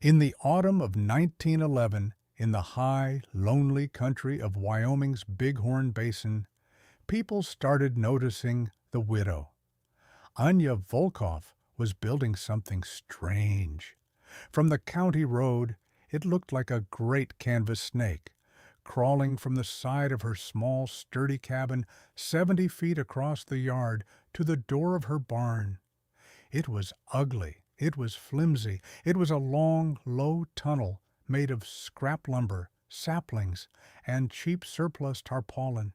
In the autumn of 1911, in the high, lonely country of Wyoming's Bighorn Basin, people started noticing the widow. Anya Volkov was building something strange. From the county road, it looked like a great canvas snake, crawling from the side of her small, sturdy cabin 70 feet across the yard to the door of her barn. It was ugly, it was flimsy, it was a long, low tunnel made of scrap lumber, saplings, and cheap surplus tarpaulin.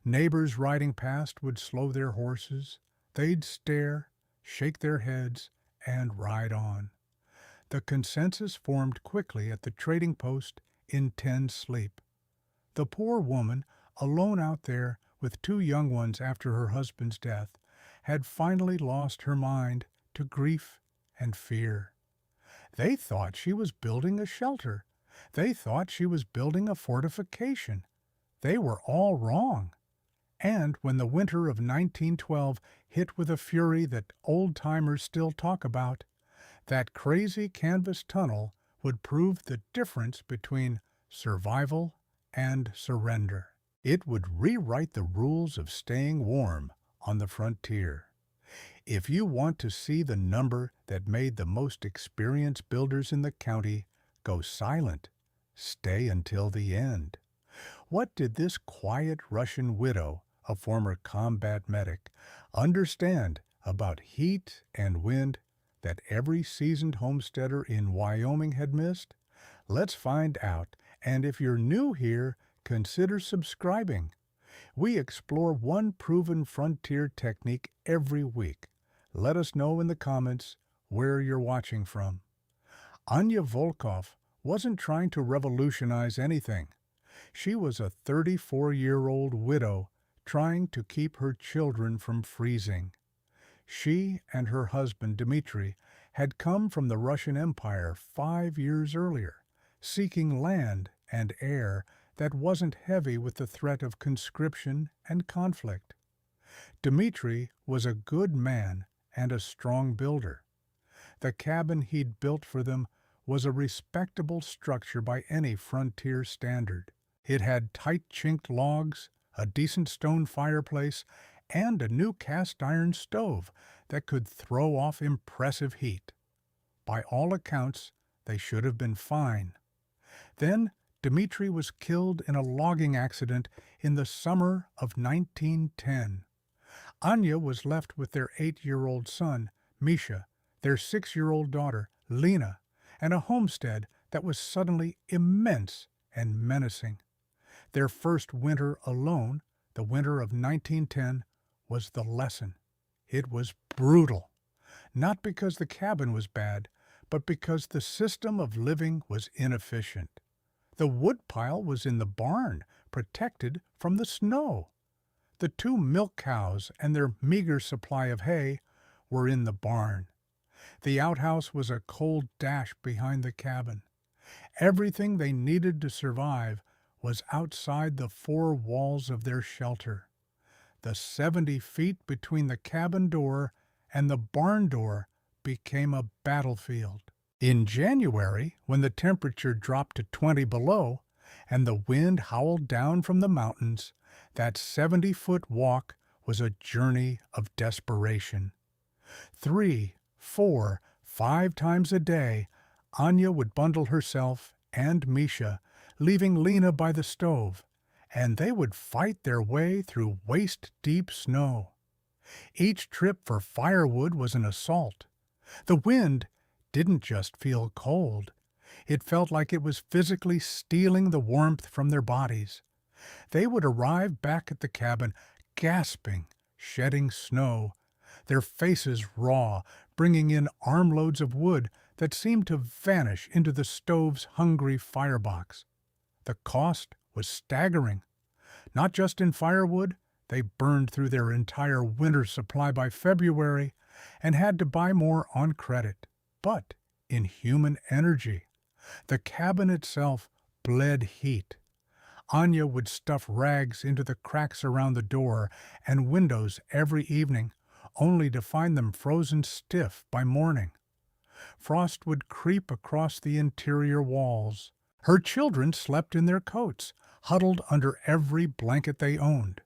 Neighbors riding past would slow their horses. They'd stare, shake their heads, and ride on. The consensus formed quickly at the trading post in tense sleep. The poor woman, alone out there with two young ones after her husband's death, had finally lost her mind to grief and fear. They thought she was building a shelter. They thought she was building a fortification. They were all wrong. And when the winter of 1912 hit with a fury that old-timers still talk about, that crazy canvas tunnel would prove the difference between survival and surrender. It would rewrite the rules of staying warm on the frontier. If you want to see the number that made the most experienced builders in the county go silent, stay until the end. What did this quiet Russian widow, a former combat medic, understand about heat and wind that every seasoned homesteader in Wyoming had missed? Let's find out, and if you're new here, consider subscribing. We explore one proven frontier technique every week. Let us know in the comments where you're watching from. Anya Volkov wasn't trying to revolutionize anything. She was a 34-year-old widow trying to keep her children from freezing. She and her husband Dmitri had come from the Russian Empire 5 years earlier, seeking land and air that wasn't heavy with the threat of conscription and conflict. Dmitri was a good man and a strong builder. The cabin he'd built for them was a respectable structure by any frontier standard. It had tight chinked logs, a decent stone fireplace, and a new cast iron stove that could throw off impressive heat. By all accounts, they should have been fine. Then Dmitri was killed in a logging accident in the summer of 1910. Anya was left with their 8-year-old son, Misha, their 6-year-old daughter, Lena, and a homestead that was suddenly immense and menacing. Their first winter alone, the winter of 1910, was the lesson. It was brutal. Not because the cabin was bad, but because the system of living was inefficient. The woodpile was in the barn, protected from the snow. The 2 milk cows and their meager supply of hay were in the barn. The outhouse was a cold dash behind the cabin. Everything they needed to survive was outside the 4 walls of their shelter. The 70 feet between the cabin door and the barn door became a battlefield. In January, when the temperature dropped to 20 below and the wind howled down from the mountains, that 70-foot walk was a journey of desperation. 3, 4, 5 times a day, Anya would bundle herself and Misha, leaving Lena by the stove, and they would fight their way through waist-deep snow. Each trip for firewood was an assault. The wind didn't just feel cold. It felt like it was physically stealing the warmth from their bodies. They would arrive back at the cabin, gasping, shedding snow, their faces raw, bringing in armloads of wood that seemed to vanish into the stove's hungry firebox. The cost was staggering. Not just in firewood, they burned through their entire winter supply by February and had to buy more on credit, but in human energy. The cabin itself bled heat. Anya would stuff rags into the cracks around the door and windows every evening, only to find them frozen stiff by morning. Frost would creep across the interior walls. Her children slept in their coats, huddled under every blanket they owned.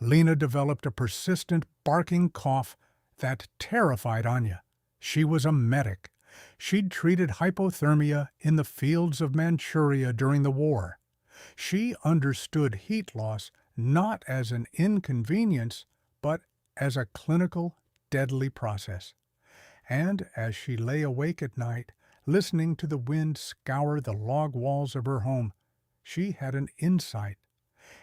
Lena developed a persistent barking cough that terrified Anya. She was a medic. She'd treated hypothermia in the fields of Manchuria during the war. She understood heat loss not as an inconvenience, but as a clinical, deadly process. And as she lay awake at night, listening to the wind scour the log walls of her home, she had an insight.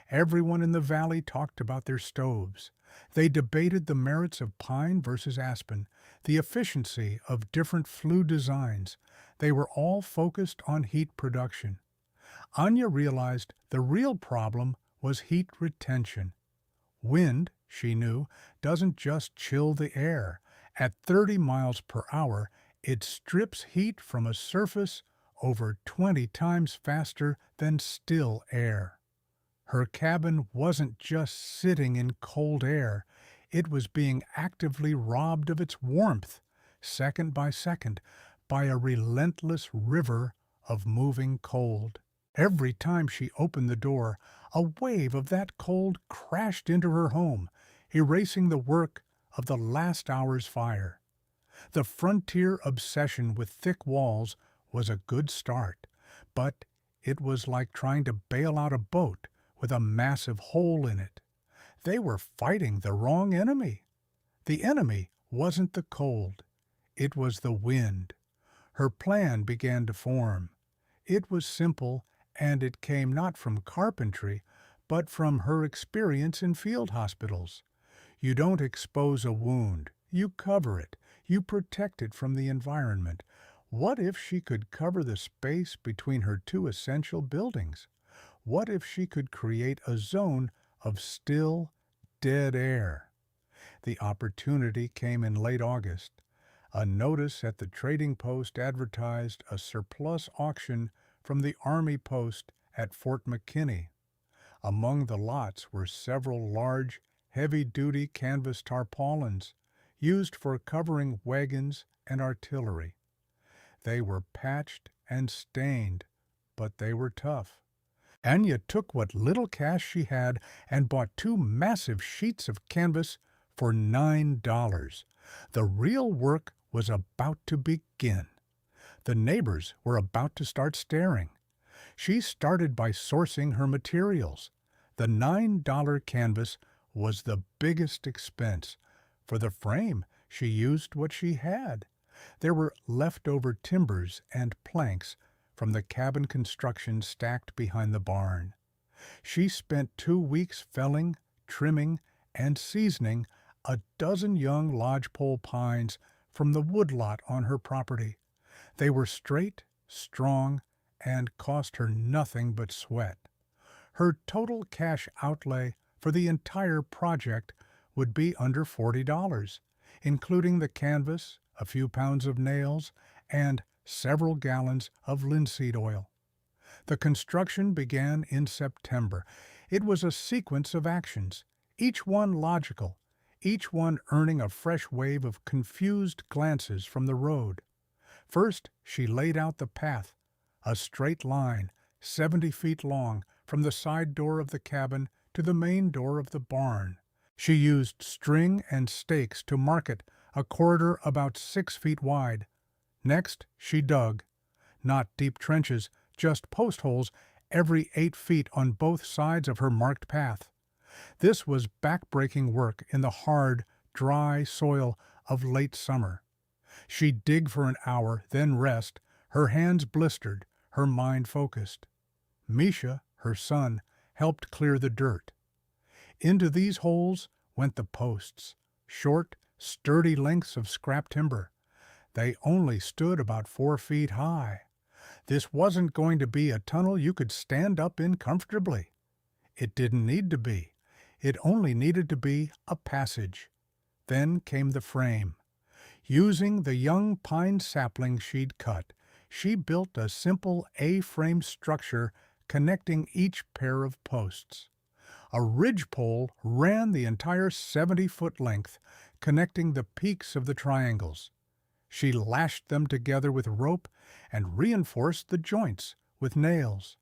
Everyone in the valley talked about their stoves. They debated the merits of pine versus aspen, the efficiency of different flue designs. They were all focused on heat production. Anya realized the real problem was heat retention. Wind, she knew, doesn't just chill the air. At 30 miles per hour, it strips heat from a surface over 20 times faster than still air. Her cabin wasn't just sitting in cold air, it was being actively robbed of its warmth, second by second, by a relentless river of moving cold. Every time she opened the door, a wave of that cold crashed into her home, erasing the work of the last hour's fire. The frontier obsession with thick walls was a good start, but it was like trying to bail out a boat with a massive hole in it. They were fighting the wrong enemy. The enemy wasn't the cold. It was the wind. Her plan began to form. It was simple, and it came not from carpentry, but from her experience in field hospitals. You don't expose a wound. You cover it. You protect it from the environment. What if she could cover the space between her two essential buildings? What if she could create a zone of still, dead air? The opportunity came in late August. A notice at the trading post advertised a surplus auction from the Army post at Fort McKinney. Among the lots were several large, heavy-duty canvas tarpaulins used for covering wagons and artillery. They were patched and stained, but they were tough. Anya took what little cash she had and bought 2 massive sheets of canvas for $9. The real work was about to begin. The neighbors were about to start staring. She started by sourcing her materials. The $9 canvas was the biggest expense. For the frame, she used what she had. There were leftover timbers and planks from the cabin construction stacked behind the barn. She spent 2 weeks felling, trimming, and seasoning a dozen young lodgepole pines from the woodlot on her property. They were straight, strong, and cost her nothing but sweat. Her total cash outlay for the entire project would be under $40, including the canvas, a few pounds of nails, and several gallons of linseed oil. The construction began in September. It was a sequence of actions, each one logical, each one earning a fresh wave of confused glances from the road. First, she laid out the path, a straight line, 70 feet long, from the side door of the cabin to the main door of the barn. She used string and stakes to mark it, a corridor about 6 feet wide. Next, she dug. Not deep trenches, just post holes every 8 feet on both sides of her marked path. This was back-breaking work in the hard, dry soil of late summer. She'd dig for an hour, then rest, her hands blistered, her mind focused. Misha, her son, helped clear the dirt. Into these holes went the posts, short, sturdy lengths of scrap timber. They only stood about 4 feet high. This wasn't going to be a tunnel you could stand up in comfortably. It didn't need to be. It only needed to be a passage. Then came the frame. Using the young pine sapling she'd cut, she built a simple A-frame structure connecting each pair of posts. A ridgepole ran the entire 70-foot length, connecting the peaks of the triangles. She lashed them together with rope and reinforced the joints with nails.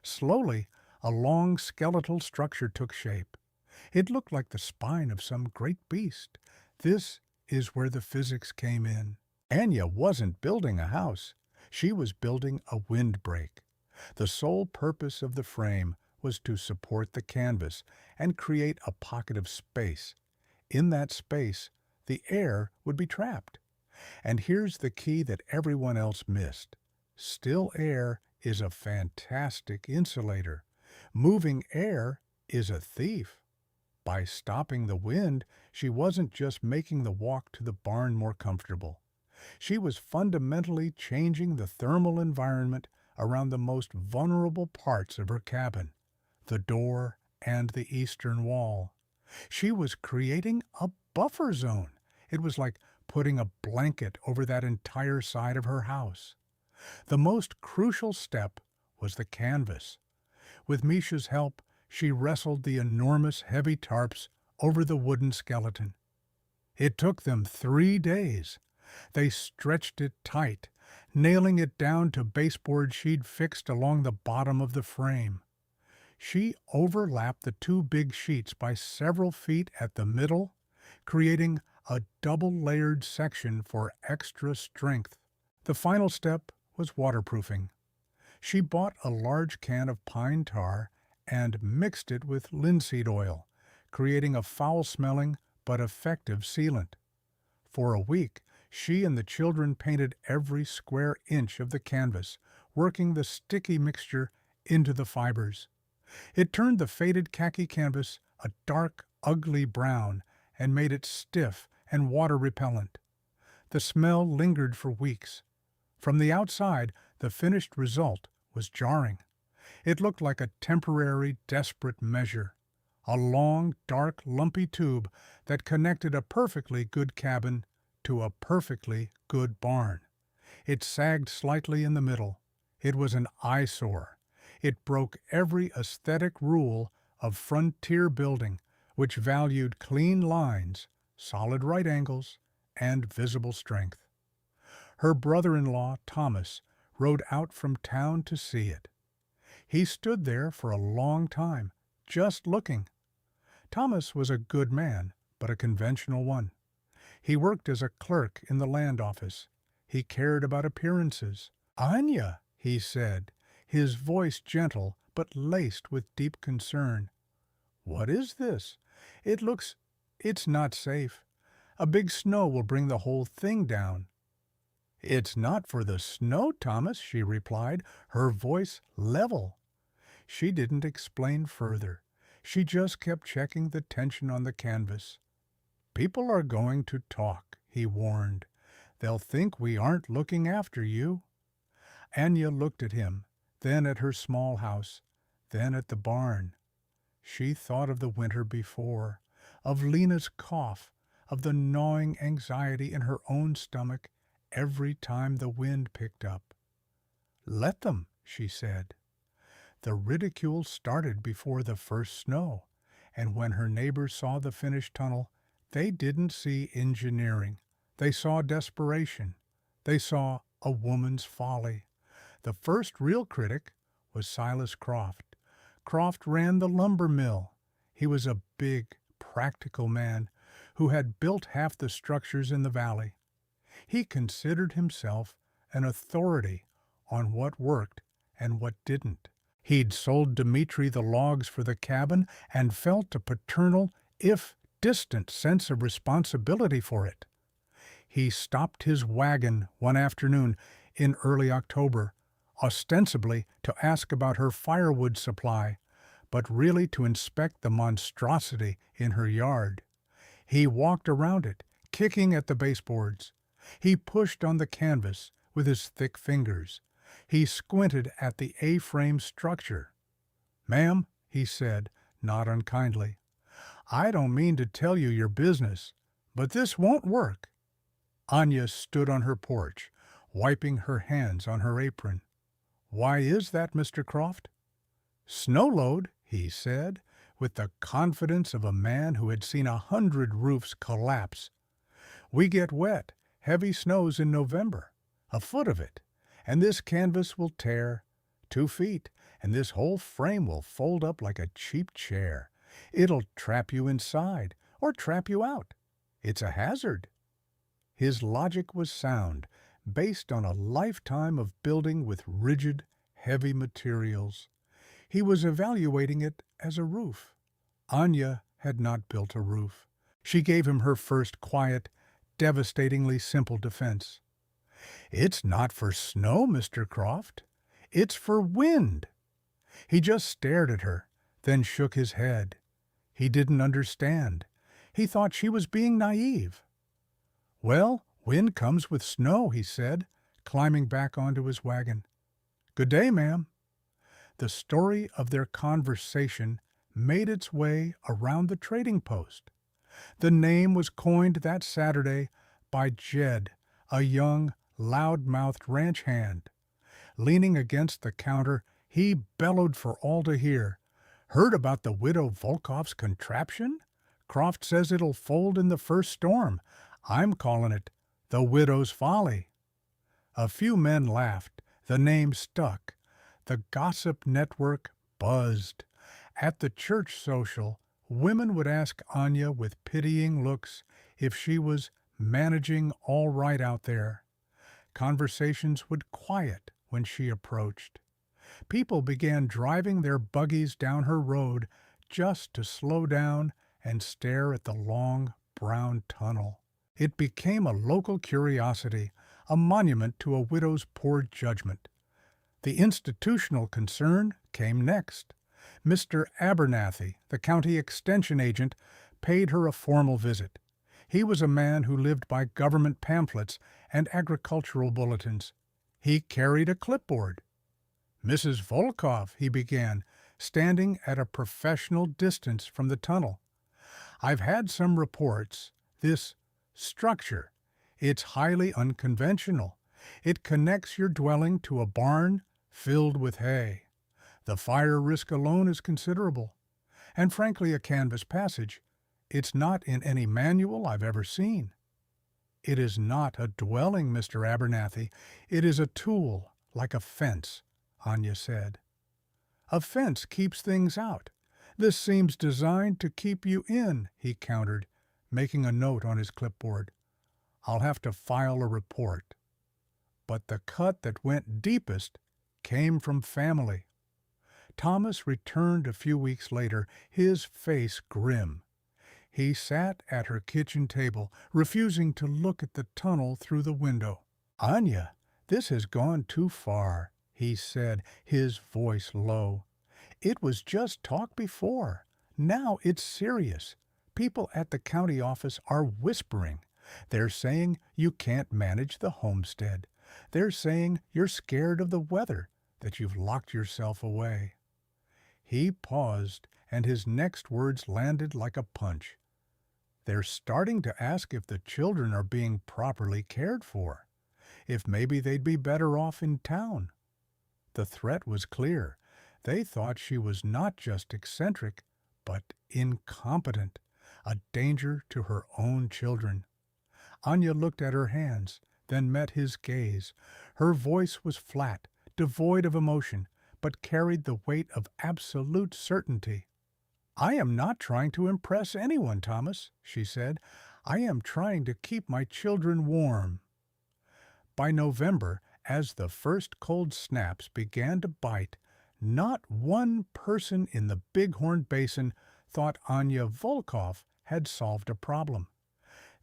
Slowly, a long skeletal structure took shape. It looked like the spine of some great beast. This is where the physics came in. Anya wasn't building a house. She was building a windbreak. The sole purpose of the frame was to support the canvas and create a pocket of space. In that space, the air would be trapped. And here's the key that everyone else missed. Still air is a fantastic insulator. Moving air is a thief. By stopping the wind, she wasn't just making the walk to the barn more comfortable. She was fundamentally changing the thermal environment around the most vulnerable parts of her cabin, the door and the eastern wall. She was creating a buffer zone. It was like putting a blanket over that entire side of her house. The most crucial step was the canvas. With Misha's help, she wrestled the enormous heavy tarps over the wooden skeleton. It took them 3 days. They stretched it tight, nailing it down to baseboard she'd fixed along the bottom of the frame. She overlapped the 2 big sheets by several feet at the middle, creating a double-layered section for extra strength. The final step was waterproofing. She bought a large can of pine tar and mixed it with linseed oil, creating a foul-smelling but effective sealant. For a week, she and the children painted every square inch of the canvas, working the sticky mixture into the fibers. It turned the faded khaki canvas a dark, ugly brown and made it stiff and water-repellent. The smell lingered for weeks. From the outside, the finished result was jarring. It looked like a temporary, desperate measure. A long, dark, lumpy tube that connected a perfectly good cabin to a perfectly good barn. It sagged slightly in the middle. It was an eyesore. It broke every aesthetic rule of frontier building, which valued clean lines, solid right angles, and visible strength. Her brother-in-law, Thomas, rode out from town to see it. He stood there for a long time, just looking. Thomas was a good man, but a conventional one. He worked as a clerk in the land office. He cared about appearances. "Anya," he said, his voice gentle but laced with deep concern. "What is this? It's not safe. A big snow will bring the whole thing down." "It's not for the snow, Thomas," she replied, her voice level. She didn't explain further. She just kept checking the tension on the canvas. "People are going to talk," he warned. "They'll think we aren't looking after you." Anya looked at him, then at her small house, then at the barn. She thought of the winter before, of Lena's cough, of the gnawing anxiety in her own stomach every time the wind picked up. "Let them," she said. The ridicule started before the first snow, and when her neighbors saw the finished tunnel, they didn't see engineering. They saw desperation. They saw a woman's folly. The first real critic was Silas Croft. Croft ran the lumber mill. He was a big, practical man who had built half the structures in the valley. He considered himself an authority on what worked and what didn't. He'd sold Dmitri the logs for the cabin and felt a paternal, if distant, sense of responsibility for it. He stopped his wagon one afternoon in early October, ostensibly to ask about her firewood supply, but really to inspect the monstrosity in her yard. He walked around it, kicking at the baseboards. He pushed on the canvas with his thick fingers. He squinted at the A-frame structure. "Ma'am," he said, not unkindly, "I don't mean to tell you your business, but this won't work." Anya stood on her porch, wiping her hands on her apron. "Why is that, Mr. Croft?" "Snow load," he said, with the confidence of a man who had seen 100 roofs collapse. "We get wet, heavy snows in November, a foot of it, and this canvas will tear 2 feet, and this whole frame will fold up like a cheap chair. It'll trap you inside or trap you out. It's a hazard. His logic was sound, based on a lifetime of building with rigid, heavy materials. He was evaluating it as a roof. Anya had not built a roof. She gave him her first quiet, devastatingly simple defense. "It's not for snow, Mr. Croft. It's for wind." He just stared at her, then shook his head. He didn't understand. He thought she was being naive. "Well, wind comes with snow," he said, climbing back onto his wagon. "Good day, ma'am." The story of their conversation made its way around the trading post. The name was coined that Saturday by Jed, a young, loud-mouthed ranch hand. Leaning against the counter, he bellowed for all to hear. "Heard about the widow Volkoff's contraption? Croft says it'll fold in the first storm. I'm calling it the widow's folly." A few men laughed. The name stuck. The gossip network buzzed. At the church social, women would ask Anya with pitying looks if she was managing all right out there. Conversations would quiet when she approached. People began driving their buggies down her road just to slow down and stare at the long, brown tunnel. It became a local curiosity, a monument to a widow's poor judgment. The institutional concern came next. Mr. Abernathy, the county extension agent, paid her a formal visit. He was a man who lived by government pamphlets and agricultural bulletins. He carried a clipboard. "Mrs. Volkoff," he began, standing at a professional distance from the tunnel. "I've had some reports. This structure, it's highly unconventional. It connects your dwelling to a barn filled with hay. The fire risk alone is considerable. And frankly, a canvas passage. It's not in any manual I've ever seen." "It is not a dwelling, Mr. Abernathy. It is a tool, like a fence," Anya said. "A fence keeps things out. This seems designed to keep you in," he countered, making a note on his clipboard. "I'll have to file a report." But the cut that went deepest came from family. Thomas returned a few weeks later, his face grim. He sat at her kitchen table, refusing to look at the tunnel through the window. "Anya, this has gone too far," he said, his voice low. "It was just talk before. Now it's serious. People at the county office are whispering. They're saying you can't manage the homestead. They're saying you're scared of the weather, that you've locked yourself away." He paused, and his next words landed like a punch. "They're starting to ask if the children are being properly cared for, if maybe they'd be better off in town." The threat was clear. They thought she was not just eccentric, but incompetent, a danger to her own children. Anya looked at her hands, then met his gaze. Her voice was flat, devoid of emotion, but carried the weight of absolute certainty. "I am not trying to impress anyone, Thomas," she said. "I am trying to keep my children warm." By November, as the first cold snaps began to bite, not one person in the Bighorn Basin thought Anya Volkoff had solved a problem.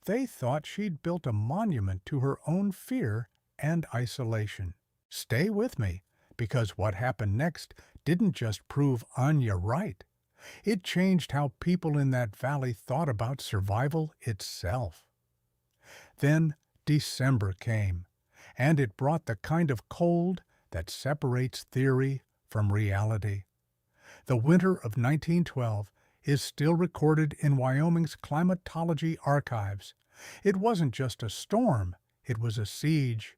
They thought she'd built a monument to her own fear and isolation. Stay with me, because what happened next didn't just prove Anya right. It changed how people in that valley thought about survival itself. Then December came, and it brought the kind of cold that separates theory from reality. The winter of 1912 is still recorded in Wyoming's climatology archives. It wasn't just a storm, it was a siege.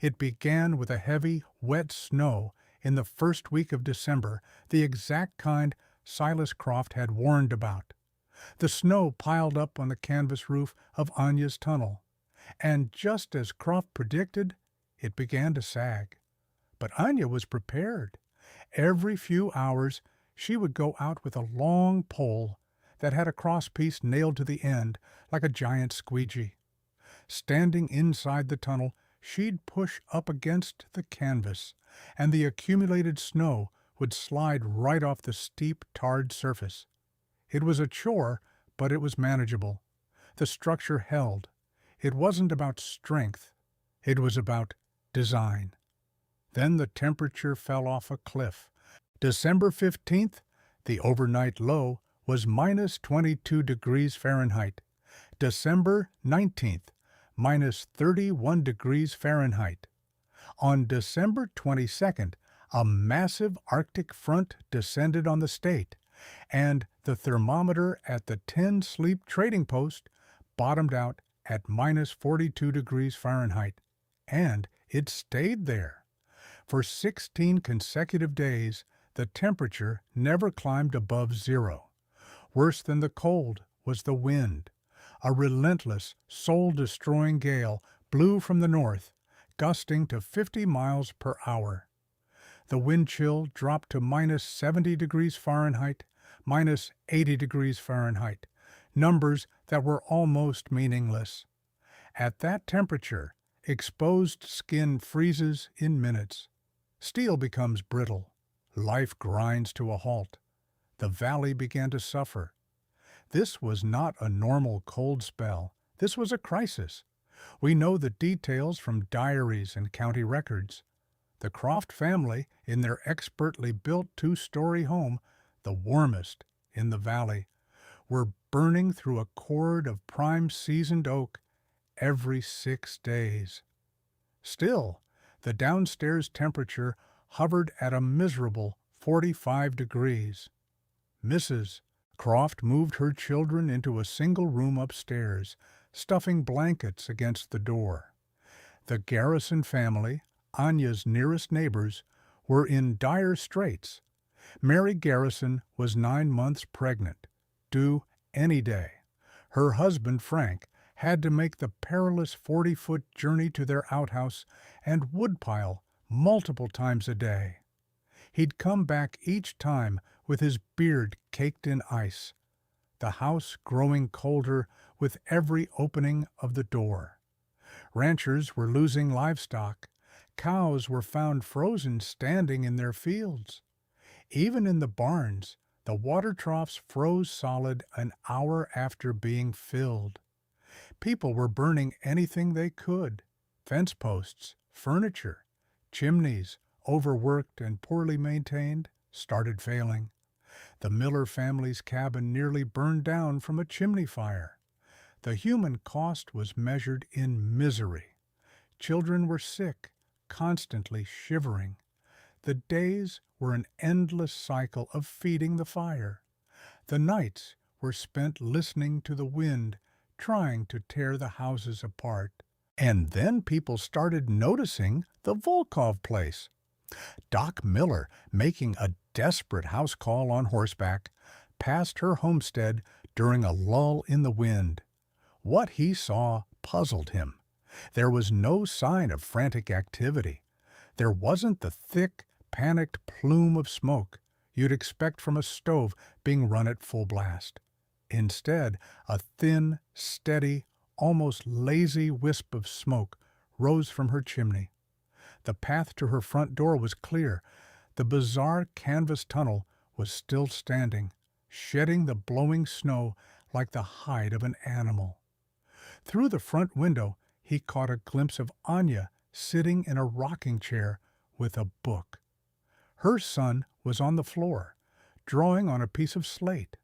It began with a heavy, wet snow in the first week of December, the exact kind Silas Croft had warned about. The snow piled up on the canvas roof of Anya's tunnel, And just as Croft predicted, it began to sag. But Anya was prepared. Every few hours she would go out with a long pole that had a crosspiece nailed to the end like a giant squeegee. Standing inside the tunnel, she'd push up against the canvas, and the accumulated snow would slide right off the steep, tarred surface. It was a chore, but it was manageable. The structure held. It wasn't about strength. It was about design. Then the temperature fell off a cliff. December 15th, the overnight low was minus 22 degrees Fahrenheit. December 19th, minus 31 degrees Fahrenheit. On December 22nd, a massive Arctic front descended on the state, and the thermometer at the 10 Sleep trading post bottomed out at minus 42 degrees Fahrenheit, and it stayed there. For 16 consecutive days, the temperature never climbed above zero. Worse than the cold was the wind. A relentless, soul-destroying gale blew from the north, gusting to 50 miles per hour. The wind chill dropped to minus 70 degrees Fahrenheit, minus 80 degrees Fahrenheit, numbers that were almost meaningless. At that temperature, exposed skin freezes in minutes. Steel becomes brittle. Life grinds to a halt. The valley began to suffer. This was not a normal cold spell. This was a crisis. We know the details from diaries and county records. The Croft family, in their expertly built two-story home, the warmest in the valley, were burning through a cord of prime seasoned oak every 6 days. Still, the downstairs temperature hovered at a miserable 45 degrees. Mrs. Croft moved her children into a single room upstairs, stuffing blankets against the door. The Garrison family, Anya's nearest neighbors, were in dire straits. Mary Garrison was 9 months pregnant, due any day. Her husband, Frank, had to make the perilous 40-foot journey to their outhouse and woodpile multiple times a day. He'd come back each time with his beard caked in ice, the house growing colder with every opening of the door. Ranchers were losing livestock. Cows were found frozen standing in their fields. Even in the barns, the water troughs froze solid an hour after being filled. People were burning anything they could: fence posts, furniture, chimneys, overworked and poorly maintained, started failing. The Miller family's cabin nearly burned down from a chimney fire. The human cost was measured in misery. Children were sick, constantly shivering. The days were an endless cycle of feeding the fire. The nights were spent listening to the wind, trying to tear the houses apart. And then people started noticing the Volkov place. Doc Miller, making a desperate house call on horseback, passed her homestead during a lull in the wind. What he saw puzzled him. There was no sign of frantic activity. There wasn't the thick, panicked plume of smoke you'd expect from a stove being run at full blast. Instead, a thin, steady, almost lazy wisp of smoke rose from her chimney. The path to her front door was clear. The bizarre canvas tunnel was still standing, shedding the blowing snow like the hide of an animal. Through the front window, he caught a glimpse of Anya sitting in a rocking chair with a book. Her son was on the floor, drawing on a piece of slate.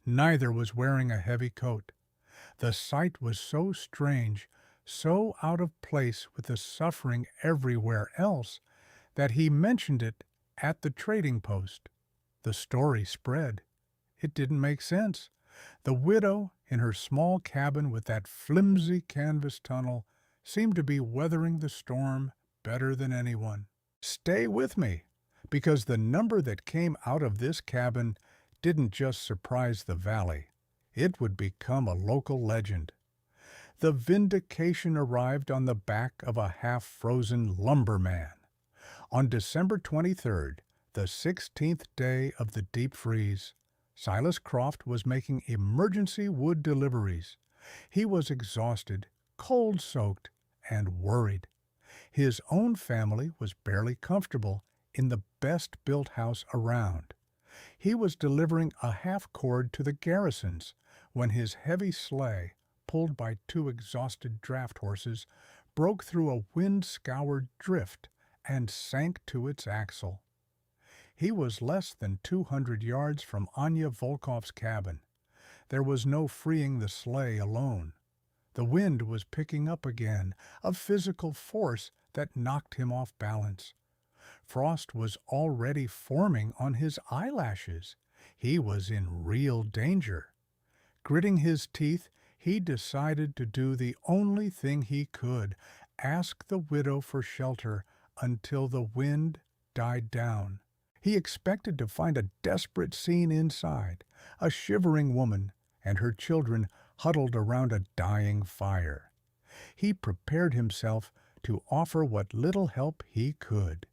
Neither was wearing a heavy coat. The sight was so strange, so out of place with the suffering everywhere else, that he mentioned it at the trading post. The story spread. It didn't make sense. The widow, in her small cabin with that flimsy canvas tunnel, seemed to be weathering the storm better than anyone. Stay with me, because the number that came out of this cabin didn't just surprise the valley. It would become a local legend. The vindication arrived on the back of a half-frozen lumberman. On December 23rd, the 16th day of the deep freeze, Silas Croft was making emergency wood deliveries. He was exhausted, cold-soaked, and worried. His own family was barely comfortable in the best-built house around. He was delivering a half-cord to the Garrisons when his heavy sleigh, pulled by two exhausted draft horses, broke through a wind-scoured drift and sank to its axle. He was less than 200 yards from Anya Volkov's cabin. There was no freeing the sleigh alone. The wind was picking up again, a physical force that knocked him off balance. Frost was already forming on his eyelashes. He was in real danger. Gritting his teeth, he decided to do the only thing he could, ask the widow for shelter until the wind died down. He expected to find a desperate scene inside, a shivering woman and her children huddled around a dying fire. He prepared himself to offer what little help he could.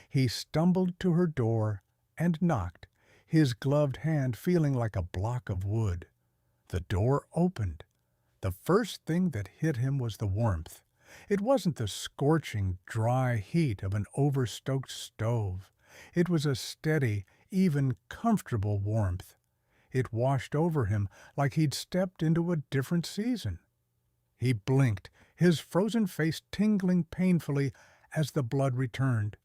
He stumbled to her door and knocked, his gloved hand feeling like a block of wood. The door opened. The first thing that hit him was the warmth. It wasn't the scorching, dry heat of an overstoked stove. It was a steady, even comfortable warmth. It washed over him like he'd stepped into a different season. He blinked, his frozen face tingling painfully as the blood returned.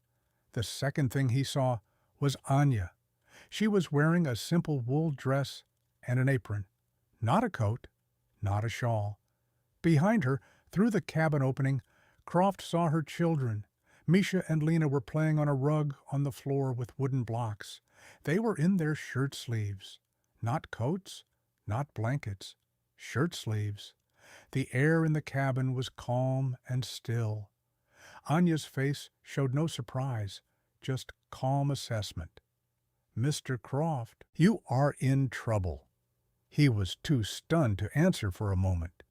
The second thing he saw was Anya. She was wearing a simple wool dress and an apron. Not a coat, not a shawl. Behind her, through the cabin opening, Croft saw her children. Misha and Lena were playing on a rug on the floor with wooden blocks. They were in their shirt sleeves. Not coats, not blankets, shirt sleeves. The air in the cabin was calm and still. Anya's face showed no surprise, just calm assessment. "Mr. Croft, you are in trouble." He was too stunned to answer for a moment.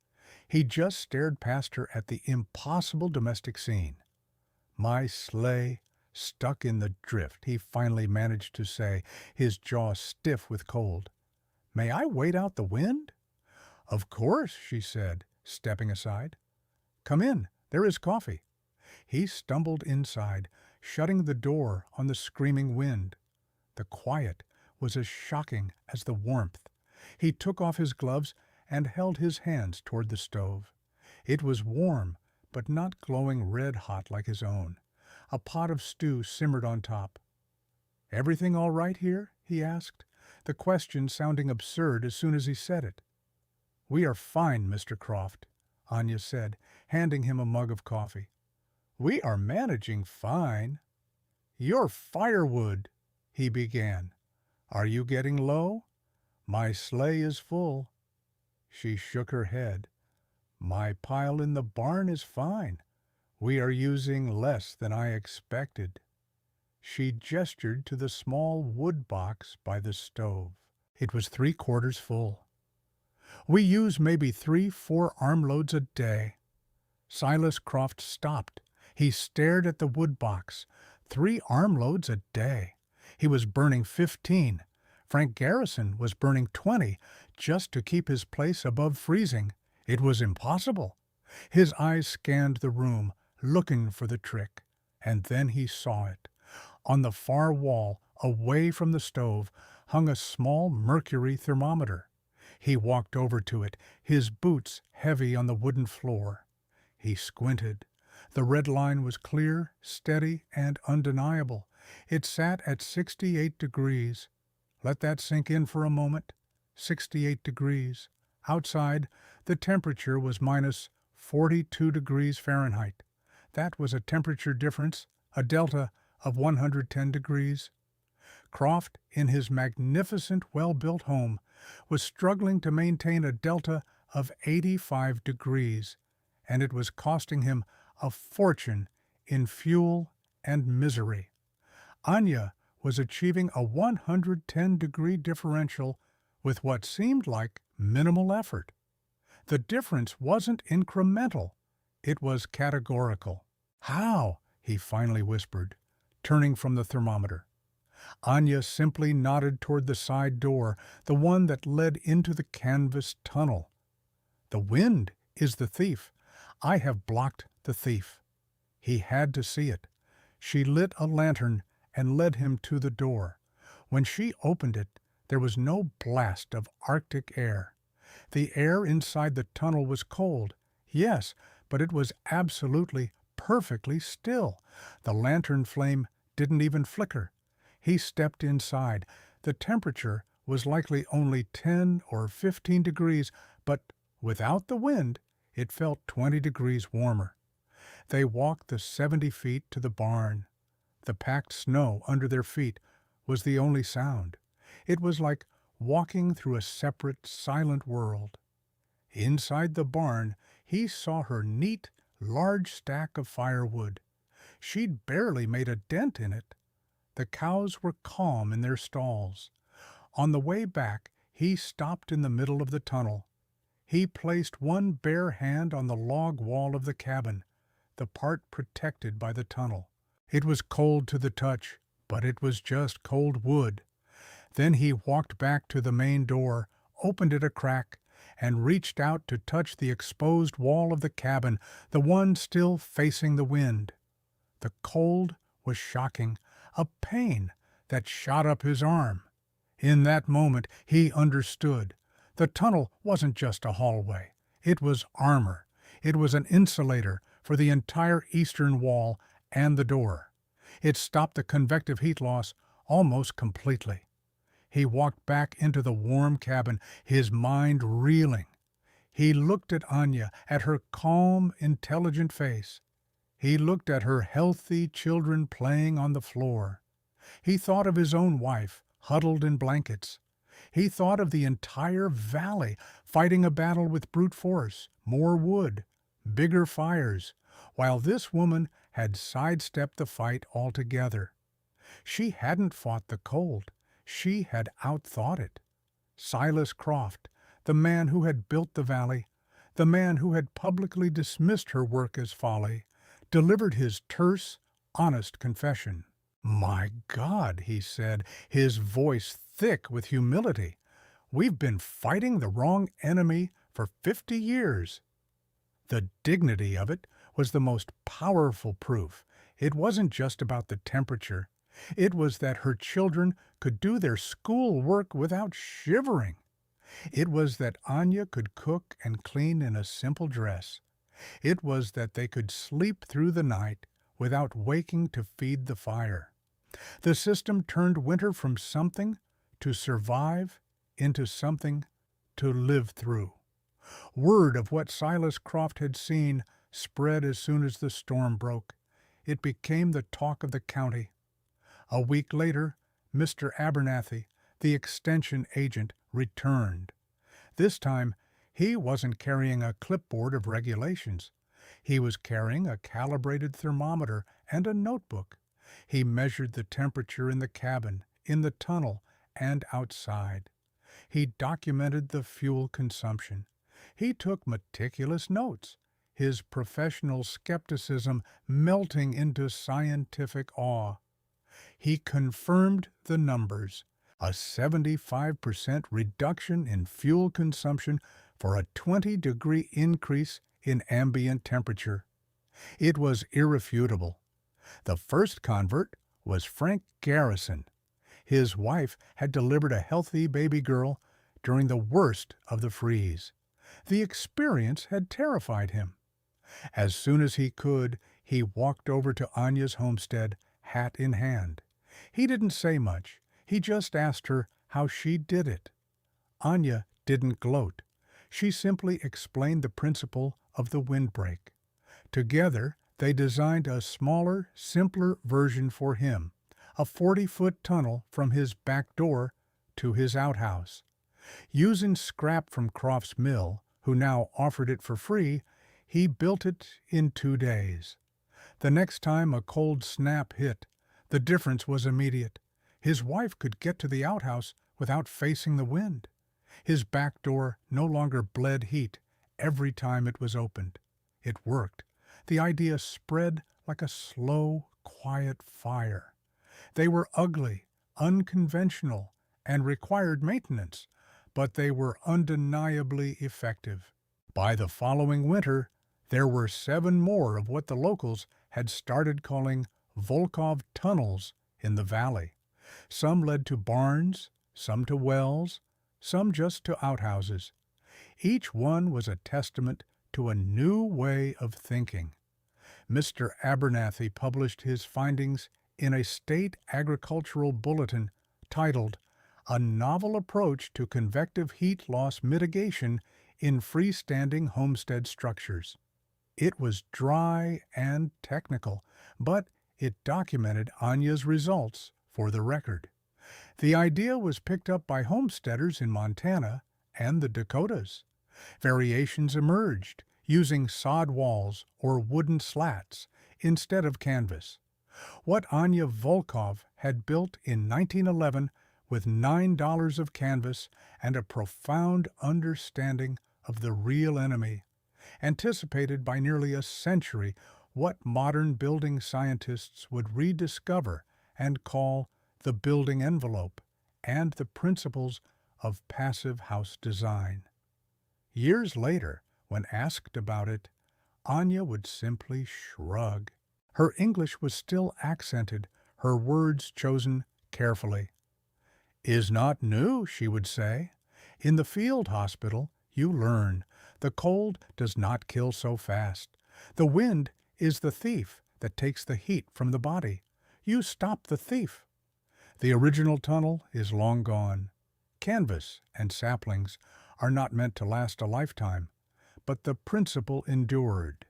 He just stared past her at the impossible domestic scene. "My sleigh stuck in the drift," he finally managed to say, his jaw stiff with cold. "May I wait out the wind?" "Of course," she said, stepping aside. "Come in, there is coffee." He stumbled inside, shutting the door on the screaming wind. The quiet was as shocking as the warmth. He took off his gloves and held his hands toward the stove. It was warm, but not glowing red-hot like his own. A pot of stew simmered on top. "Everything all right here?" he asked, the question sounding absurd as soon as he said it. "We are fine, Mr. Croft," Anya said, handing him a mug of coffee. "We are managing fine." "You're firewood," he began. "Are you getting low?" "My sleigh is full." She shook her head. "My pile in the barn is fine. We are using less than I expected." She gestured to the small wood box by the stove. It was 3/4 full. "We use maybe 3-4 armloads a day." Silas Croft stopped. He stared at the wood box. 3 armloads a day. He was burning 15. Frank Garrison was burning 20 just to keep his place above freezing. It was impossible. His eyes scanned the room, looking for the trick, and then he saw it. On the far wall, away from the stove, hung a small mercury thermometer. He walked over to it, his boots heavy on the wooden floor. He squinted. The red line was clear, steady, and undeniable. It sat at 68 degrees. Let that sink in for a moment. 68 degrees. Outside, the temperature was minus 42 degrees Fahrenheit. That was a temperature difference, a delta of 110 degrees. Croft, in his magnificent, well-built home, was struggling to maintain a delta of 85 degrees, and it was costing him a fortune in fuel and misery. Anya was achieving a 110-degree differential with what seemed like minimal effort. The difference wasn't incremental, it was categorical. "How?" he finally whispered, turning from the thermometer. Anya simply nodded toward the side door, the one that led into the canvas tunnel. "The wind is the thief. I have blocked the thief." He had to see it. She lit a lantern and led him to the door. When she opened it, there was no blast of Arctic air. The air inside the tunnel was cold, yes, but it was absolutely, perfectly still. The lantern flame didn't even flicker. He stepped inside. The temperature was likely only 10 or 15 degrees, but without the wind, it felt 20 degrees warmer. They walked the 70 feet to the barn. The packed snow under their feet was the only sound. It was like walking through a separate, silent world. Inside the barn, he saw her neat, large stack of firewood. She'd barely made a dent in it. The cows were calm in their stalls. On the way back, he stopped in the middle of the tunnel. He placed one bare hand on the log wall of the cabin, the part protected by the tunnel. It was cold to the touch, but it was just cold wood. Then he walked back to the main door, opened it a crack, and reached out to touch the exposed wall of the cabin, the one still facing the wind. The cold was shocking, a pain that shot up his arm. In that moment, he understood. The tunnel wasn't just a hallway. It was armor. It was an insulator for the entire eastern wall and the door. It stopped the convective heat loss almost completely. He walked back into the warm cabin, his mind reeling. He looked at Anya, at her calm, intelligent face. He looked at her healthy children playing on the floor. He thought of his own wife, huddled in blankets. He thought of the entire valley fighting a battle with brute force, more wood, bigger fires, while this woman had sidestepped the fight altogether. She hadn't fought the cold. She had outthought it. Silas Croft, the man who had built the valley, the man who had publicly dismissed her work as folly, delivered his terse, honest confession. "My God," he said, his voice thick with humility, "we've been fighting the wrong enemy for 50 years. The dignity of it was the most powerful proof. It wasn't just about the temperature. It was that her children could do their school work without shivering. It was that Anya could cook and clean in a simple dress. It was that they could sleep through the night without waking to feed the fire. The system turned winter from something to survive into something to live through. Word of what Silas Croft had seen spread as soon as the storm broke. It became the talk of the county. A week later, Mr. Abernathy, the extension agent, returned. This time, he wasn't carrying a clipboard of regulations. He was carrying a calibrated thermometer and a notebook. He measured the temperature in the cabin, in the tunnel, and outside. He documented the fuel consumption. He took meticulous notes, his professional skepticism melting into scientific awe. He confirmed the numbers, a 75% reduction in fuel consumption for a 20-degree increase in ambient temperature. It was irrefutable. The first convert was Frank Garrison. His wife had delivered a healthy baby girl during the worst of the freeze. The experience had terrified him. As soon as he could, he walked over to Anya's homestead, hat in hand. He didn't say much. He just asked her how she did it. Anya didn't gloat. She simply explained the principle of the windbreak. Together, they designed a smaller, simpler version for him, a 40-foot tunnel from his back door to his outhouse. Using scrap from Croft's mill, who now offered it for free, he built it in 2 days. The next time a cold snap hit, the difference was immediate. His wife could get to the outhouse without facing the wind. His back door no longer bled heat. every time it was opened. It worked. The idea spread like a slow, quiet fire. They were ugly, unconventional, and required maintenance, but they were undeniably effective. By the following winter, there were 7 more of what the locals had started calling Volkhov tunnels in the valley. Some led to barns, some to wells, some just to outhouses. Each one was a testament to a new way of thinking. Mr. Abernathy published his findings in a state agricultural bulletin titled A Novel Approach to Convective Heat Loss Mitigation in Freestanding Homestead Structures. It was dry and technical, but it documented Anya's results for the record. The idea was picked up by homesteaders in Montana and the Dakotas. Variations emerged, using sod walls or wooden slats instead of canvas. What Anya Volkov had built in 1911 with $9 of canvas and a profound understanding of the real enemy, anticipated by nearly a century what modern building scientists would rediscover and call the building envelope and the principles of passive house design. Years later, when asked about it, Anya would simply shrug. Her English was still accented, her words chosen carefully. "Is not new," she would say. "In the field hospital, you learn. The cold does not kill so fast. The wind is the thief that takes the heat from the body. You stop the thief. The original tunnel is long gone. Canvas and saplings are not meant to last a lifetime, but the principle endured.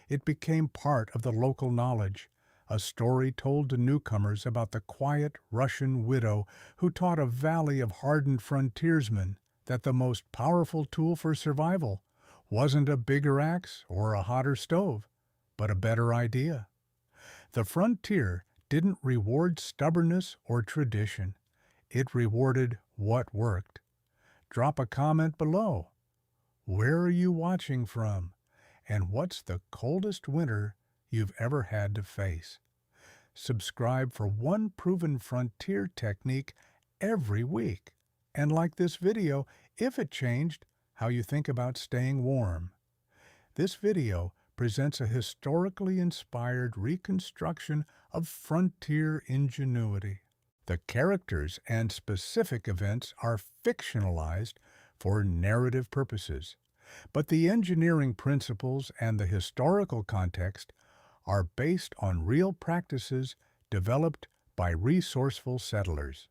It became part of the local knowledge, a story told to newcomers about the quiet Russian widow who taught a valley of hardened frontiersmen that the most powerful tool for survival wasn't a bigger axe or a hotter stove, but a better idea. The frontier didn't reward stubbornness or tradition. It rewarded what worked. Drop a comment below. Where are you watching from? And what's the coldest winter you've ever had to face? Subscribe for one proven frontier technique every week. And like this video if it changed how you think about staying warm. This video presents a historically inspired reconstruction of frontier ingenuity. The characters and specific events are fictionalized for narrative purposes, but the engineering principles and the historical context are based on real practices developed by resourceful settlers.